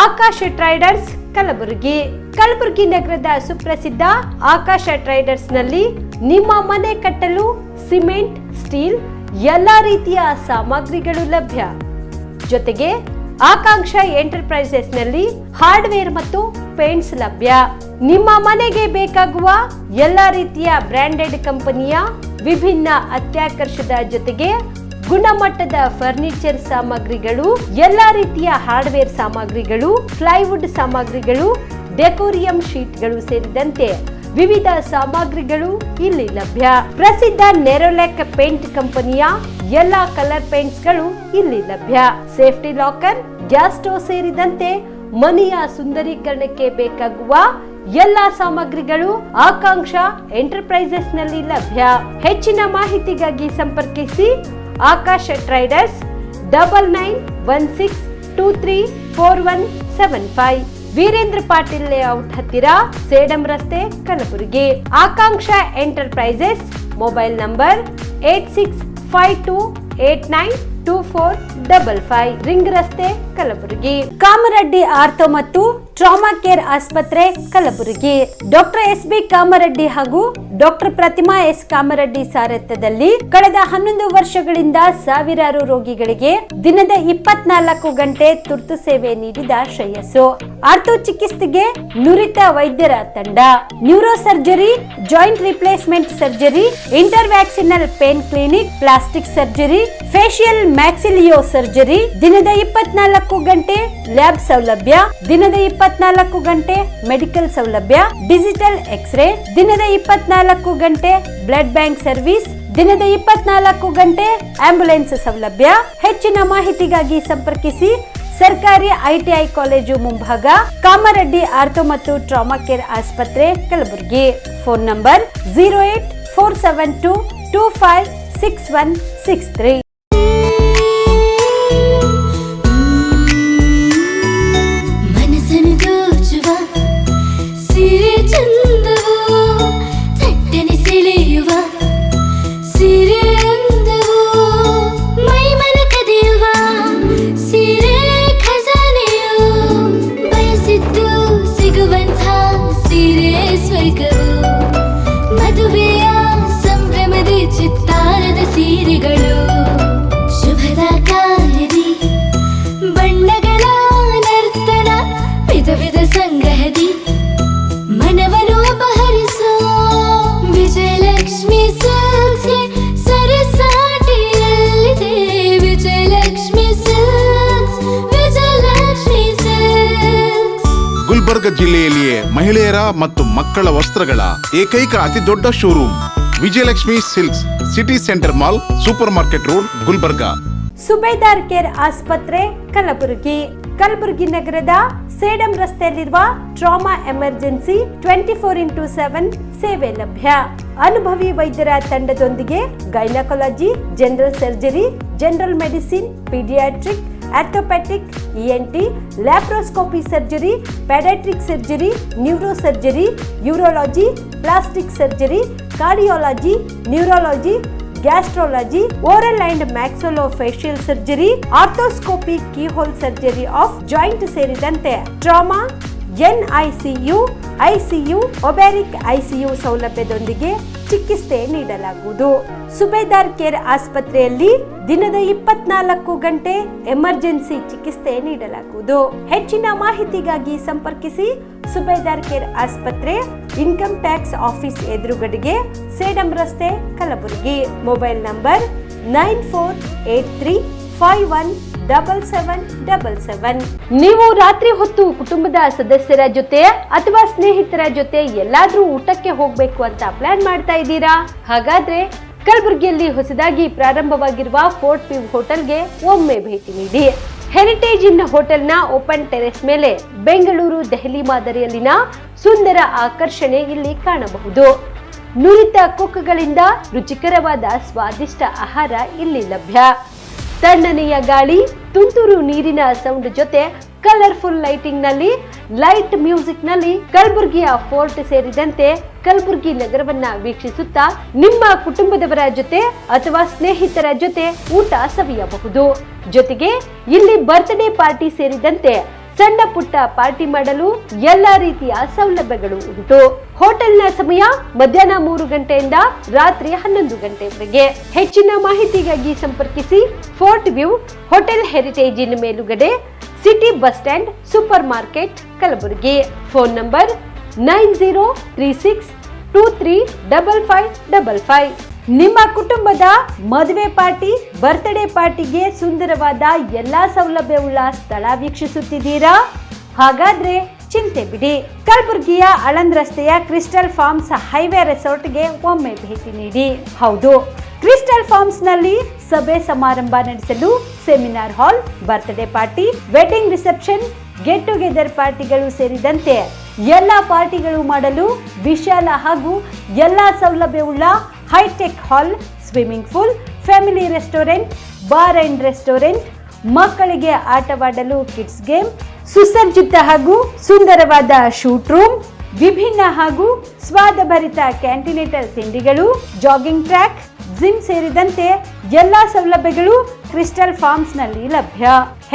ಆಕಾಶ ಟ್ರೇಡರ್ಸ್ ಕಲಬುರಗಿ ನಗರದ ಸುಪ್ರಸಿದ್ಧ ಆಕಾಶ ಟ್ರೇಡರ್ಸ್ ನಲ್ಲಿ ನಿಮ್ಮ ಮನೆ ಕಟ್ಟಲು ಸಿಮೆಂಟ್, ಸ್ಟೀಲ್ ಎಲ್ಲಾ ರೀತಿಯ ಸಾಮಗ್ರಿಗಳು ಲಭ್ಯ. ಜೊತೆಗೆ ಆಕಾಂಕ್ಷ ಎಂಟರ್ಪ್ರೈಸಸ್ ನಲ್ಲಿ ಹಾರ್ಡ್ವೇರ್ ಮತ್ತು ಪೇಂಟ್ಸ್ ಲಭ್ಯ. ನಿಮ್ಮ ಮನೆಗೆ ಬೇಕಾಗುವ ಎಲ್ಲಾ ರೀತಿಯ ಬ್ರಾಂಡೆಡ್ ಕಂಪನಿಯ ವಿಭಿನ್ನ ಅತ್ಯಾಕರ್ಷದ ಜೊತೆಗೆ ಗುಣಮಟ್ಟದ ಫರ್ನಿಚರ್ ಸಾಮಗ್ರಿಗಳು, ಎಲ್ಲಾ ರೀತಿಯ ಹಾರ್ಡ್ವೇರ್ ಸಾಮಗ್ರಿಗಳು, ಪ್ಲೈವುಡ್ ಸಾಮಗ್ರಿಗಳು, ಡೆಕೋರಿಯಂ ಶೀಟ್ಗಳು ಸೇರಿದಂತೆ ವಿವಿಧ ಸಾಮಗ್ರಿಗಳು ಇಲ್ಲಿ ಲಭ್ಯ. ಪ್ರಸಿದ್ಧ ನೆರೋಲೆಕ್ ಪೇಂಟ್ ಕಂಪನಿಯ ಎಲ್ಲಾ ಕಲರ್ ಪೇಂಟ್ಸ್ಗಳು ಇಲ್ಲಿ ಲಭ್ಯ. ಸೇಫ್ಟಿ ಲಾಕರ್, ಗ್ಯಾಸ್ ಸ್ಟೋವ್ ಸೇರಿದಂತೆ ಮನೆಯ ಸುಂದರೀಕರಣಕ್ಕೆ ಬೇಕಾಗುವ ಎಲ್ಲಾ ಸಾಮಗ್ರಿಗಳು ಆಕಾಂಕ್ಷ ಎಂಟರ್ಪ್ರೈಸಸ್ ನಲ್ಲಿ ಲಭ್ಯ. ಹೆಚ್ಚಿನ ಮಾಹಿತಿಗಾಗಿ ಸಂಪರ್ಕಿಸಿ ಆಕಾಶ ಟ್ರೇಡರ್ಸ್ 9916234175, ವೀರೇಂದ್ರ ಪಾಟೀಲ್ ಲೇಔಟ್ ಹತ್ತಿರ, ಸೇಡಂ ರಸ್ತೆ, Kalaburagi. Akanksha enterprises mobile number 8652892455, ring ರಸ್ತೆ, ಕಲಬುರಗಿ. ಕಾಮರೆಡ್ಡಿ ಆರ್ಥೋ ಮತ್ತು ಟ್ರಾಮಾ ಕೇರ್ ಆಸ್ಪತ್ರೆ, ಕಲಬುರಗಿ. Doctor S B. ಕಾಮರೆಡ್ಡಿ ಹಾಗೂ ಡಾಕ್ಟರ್ ಪ್ರತಿಮಾ ಎಸ್. ಕಾಮರೆಡ್ಡಿ ಸಾರಥ್ಯದಲ್ಲಿ ಕಳೆದ 11 ವರ್ಷಗಳಿಂದ ಸಾವಿರಾರು ರೋಗಿಗಳಿಗೆ ದಿನದ 24 ಗಂಟೆ ತುರ್ತು ಸೇವೆ ನೀಡಿದ ಶ್ರೇಯಸ್ಸು. ಆರ್ಥೋ ಚಿಕಿತ್ಸೆಗೆ ನುರಿತ ವೈದ್ಯರ ತಂಡ, neuro surgery, joint replacement surgery, interventional pain clinic, plastic surgery, facial maxillo surgery, ದಿನದ 24 ಗಂಟೆ ಲ್ಯಾಬ್ ಸೌಲಭ್ಯ, ದಿನದ 24 ಗಂಟೆ ಮೆಡಿಕಲ್ ಸೌಲಭ್ಯ, ಡಿಜಿಟಲ್ ಎಕ್ಸ್ರೇ, ದಿನದ 24 ಗಂಟೆ ಬ್ಲಡ್ ಬ್ಯಾಂಕ್ ಸರ್ವಿಸ್, ದಿನದ 24 ಗಂಟೆ ಆಂಬ್ಯುಲೆನ್ಸ್ ಸೌಲಭ್ಯ. ಹೆಚ್ಚಿನ ಮಾಹಿತಿಗಾಗಿ ಸಂಪರ್ಕಿಸಿ ಸರ್ಕಾರಿ ಐಟಿಐ ಕಾಲೇಜು ಮುಂಭಾಗ, ಕಾಮರೆಡ್ಡಿ ಆರ್ಥೋ ಮತ್ತು ಟ್ರಾಮಾ ಕೇರ್ ಆಸ್ಪತ್ರೆ, ಕಲಬುರಗಿ. Phone number 08472256163. ಗುಲ್ಬರ್ಗ ಜಿಲ್ಲೆಯಲ್ಲಿಯೇ ಮಹಿಳೆಯರ ಮತ್ತು ಮಕ್ಕಳ ವಸ್ತ್ರಗಳ ಏಕೈಕ ಅತಿ ದೊಡ್ಡ showroom Vijayalakshmi silks, city centre mall, super market road, Gulbarga. Subedar care ಆಸ್ಪತ್ರೆ, ಕಲಬುರಗಿ. ಕಲಬುರಗಿ ನಗರದ ಸೇಡಂ ರಸ್ತೆಯಲ್ಲಿರುವ ಟ್ರಾಮಾ ಎಮರ್ಜೆನ್ಸಿ 24x7 ಸೇವೆ ಲಭ್ಯ. ಅನುಭವಿ ವೈದ್ಯರ ತಂಡದೊಂದಿಗೆ gynaecology, general surgery, general medicine, paediatric, orthopaedic, ENT, laparoscopy surgery, paediatric surgery, neuro surgery, urology, plastic surgery, cardiology, neurology, gastrology, oral and maxillofacial surgery, arthroscopy, keyhole surgery of joint ಸೇರಿದಂತೆ trauma, NICU, ICU, obstetric ICU ಸೌಲಭ್ಯದೊಂದಿಗೆ ಚಿಕಿತ್ಸೆ ನೀಡಲಾಗುವುದು. ಸುಬೇದಾರ್ care ಆಸ್ಪತ್ರೆಯಲ್ಲಿ ದಿನದ 24 ಗಂಟೆ emergency ಚಿಕಿತ್ಸೆ ನೀಡಲಾಗುವುದು. ಹೆಚ್ಚಿನ ಮಾಹಿತಿಗಾಗಿ ಸಂಪರ್ಕಿಸಿ ಸುಬೇದಾರ್ ಕೇರ್ ಆಸ್ಪತ್ರೆ, ಇನ್ಕಮ್ ಟ್ಯಾಕ್ಸ್ ಆಫೀಸ್ ಎದುರುಗಡೆಗೆ, ಸೇಡಂ ರಸ್ತೆ, ಕಲಬುರಗಿ. Mobile number 9483517777. ನೀವು ರಾತ್ರಿ ಹೊತ್ತು ಕುಟುಂಬದ ಸದಸ್ಯರ ಜೊತೆ ಅಥವಾ ಸ್ನೇಹಿತರ ಜೊತೆ ಎಲ್ಲಾದ್ರೂ ಊಟಕ್ಕೆ ಹೋಗ್ಬೇಕು ಅಂತ ಪ್ಲಾನ್ ಮಾಡ್ತಾ ಇದ್ದೀರಾ? ಹಾಗಾದ್ರೆ ಕಲಬುರಗಿಯಲ್ಲಿ ಹೊಸದಾಗಿ ಪ್ರಾರಂಭವಾಗಿರುವ ಫೋರ್ಟ್ ವ್ಯೂ ಹೋಟೆಲ್ಗೆ ಒಮ್ಮೆ ಭೇಟಿ ನೀಡಿ. ಹೆರಿಟೇಜ್ ಇನ್ ಹೋಟೆಲ್ನ ಓಪನ್ ಟೆರೆಸ್ ಮೇಲೆ ಬೆಂಗಳೂರು, ದೆಹಲಿ ಮಾದರಿಯಲ್ಲಿನ ಸುಂದರ ಆಕರ್ಷಣೆ ಇಲ್ಲಿ ಕಾಣಬಹುದು. ನುರಿತ ಕುಕ್ಗಳಿಂದ ರುಚಿಕರವಾದ ಸ್ವಾದಿಷ್ಟ ಆಹಾರ ಇಲ್ಲಿ ಲಭ್ಯ. ತಣ್ಣನೆಯ ಗಾಳಿ, ತುಂತುರು ನೀರಿನ ಸೌಂಡ್ ಜೊತೆ ಕಲರ್ಫುಲ್ ಲೈಟಿಂಗ್ ನಲ್ಲಿ, ಲೈಟ್ ಮ್ಯೂಸಿಕ್ ನಲ್ಲಿ ಕಲಬುರಗಿಯ ಫೋರ್ಟ್ ಸೇರಿದಂತೆ ಕಲಬುರಗಿ ನಗರವನ್ನ ವೀಕ್ಷಿಸುತ್ತಾ ನಿಮ್ಮ ಕುಟುಂಬದವರ ಜೊತೆ ಅಥವಾ ಸ್ನೇಹಿತರ ಜೊತೆ ಊಟ ಸವಿಯಬಹುದು. ಜೊತೆಗೆ ಇಲ್ಲಿ ಬರ್ತ್ಡೇ ಪಾರ್ಟಿ ಸೇರಿದಂತೆ ಸಣ್ಣ ಪುಟ್ಟ ಪಾರ್ಟಿ ಮಾಡಲು ಎಲ್ಲಾ ರೀತಿಯ ಸೌಲಭ್ಯಗಳು ಉಂಟು. ಹೋಟೆಲ್ನ ಸಮಯ ಮಧ್ಯಾಹ್ನ 3 ಗಂಟೆಯಿಂದ ರಾತ್ರಿ 11 ಗಂಟೆವರೆಗೆ. ಹೆಚ್ಚಿನ ಮಾಹಿತಿಗಾಗಿ ಸಂಪರ್ಕಿಸಿ ಫೋರ್ಟ್ ವ್ಯೂ ಹೋಟೆಲ್ ಹೆರಿಟೇಜಿನ ಮೇಲುಗಡೆ, city bus stand, super market, Kalaburagi. Phone number 9036235555. ನಿಮ್ಮ ಕುಟುಂಬದ ಮದುವೆ ಪಾರ್ಟಿ, ಬರ್ತ್ಡೇ ಪಾರ್ಟಿಗೆ ಸುಂದರವಾದ ಎಲ್ಲಾ ಸೌಲಭ್ಯವುಳ್ಳ ಸ್ಥಳ ವೀಕ್ಷಿಸುತ್ತಿದ್ದೀರಾ? ಹಾಗಾದ್ರೆ ಚಿಂತೆ ಬಿಡಿ. ಕಲಬುರಗಿಯ ಆಳಂದ್ ರಸ್ತೆಯ ಕ್ರಿಸ್ಟಲ್ ಫಾರ್ಮ್ಸ್ ಹೈವೇ ರೆಸಾರ್ಟ್ಗೆ ಒಮ್ಮೆ ಭೇಟಿ ನೀಡಿ. ಹೌದು, ಕ್ರಿಸ್ಟಲ್ ಫಾರ್ಮ್ಸ್ ನಲ್ಲಿ ಸಭೆ ಸಮಾರಂಭ ನಡೆಸಲು seminar hall, birthday party, wedding reception, get together ಪಾರ್ಟಿಗಳು ಸೇರಿದಂತೆ ಎಲ್ಲಾ ಪಾರ್ಟಿಗಳು ಮಾಡಲು ವಿಶಾಲ ಹಾಗೂ ಎಲ್ಲಾ ಸೌಲಭ್ಯವುಳ್ಳ hitech hall, swimming pool, family restaurant, bar and restaurant, ಮಕ್ಕಳಿಗೆ ಆಟವಾಡಲು ಕಿಡ್ಸ್ ಗೇಮ್, ಸುಸಜ್ಜಿತ ಹಾಗೂ ಸುಂದರವಾದ ಶೂಟ್ ರೂಮ್, ವಿಭಿನ್ನ ಹಾಗೂ ಸ್ವಾದಭರಿತ ಕ್ಯಾಂಟಿನೇಟರ್ ತಿಂಡಿಗಳು, ಜಾಗಿಂಗ್ ಟ್ರ್ಯಾಕ್, ಜಿಮ್ ಸೇರಿದಂತೆ ಎಲ್ಲಾ ಸೌಲಭ್ಯಗಳು ಕ್ರಿಸ್ಟಲ್ ಫಾರ್ಮ್ಸ್ ನಲ್ಲಿ ಲಭ್ಯ.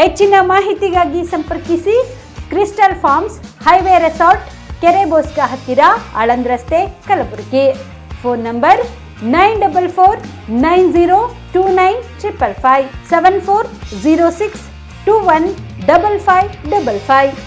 ಹೆಚ್ಚಿನ ಮಾಹಿತಿಗಾಗಿ ಸಂಪರ್ಕಿಸಿ ಕ್ರಿಸ್ಟಲ್ ಫಾರ್ಮ್ಸ್ ಹೈವೇ ರೆಸಾರ್ಟ್, ಕೆರೆ ಬೋಸ್ಕಾ ಹತ್ತಿರ, ಆಳಂದ್ ರಸ್ತೆ, ಕಲಬುರಗಿ. Phone number 9490295555 7406215555.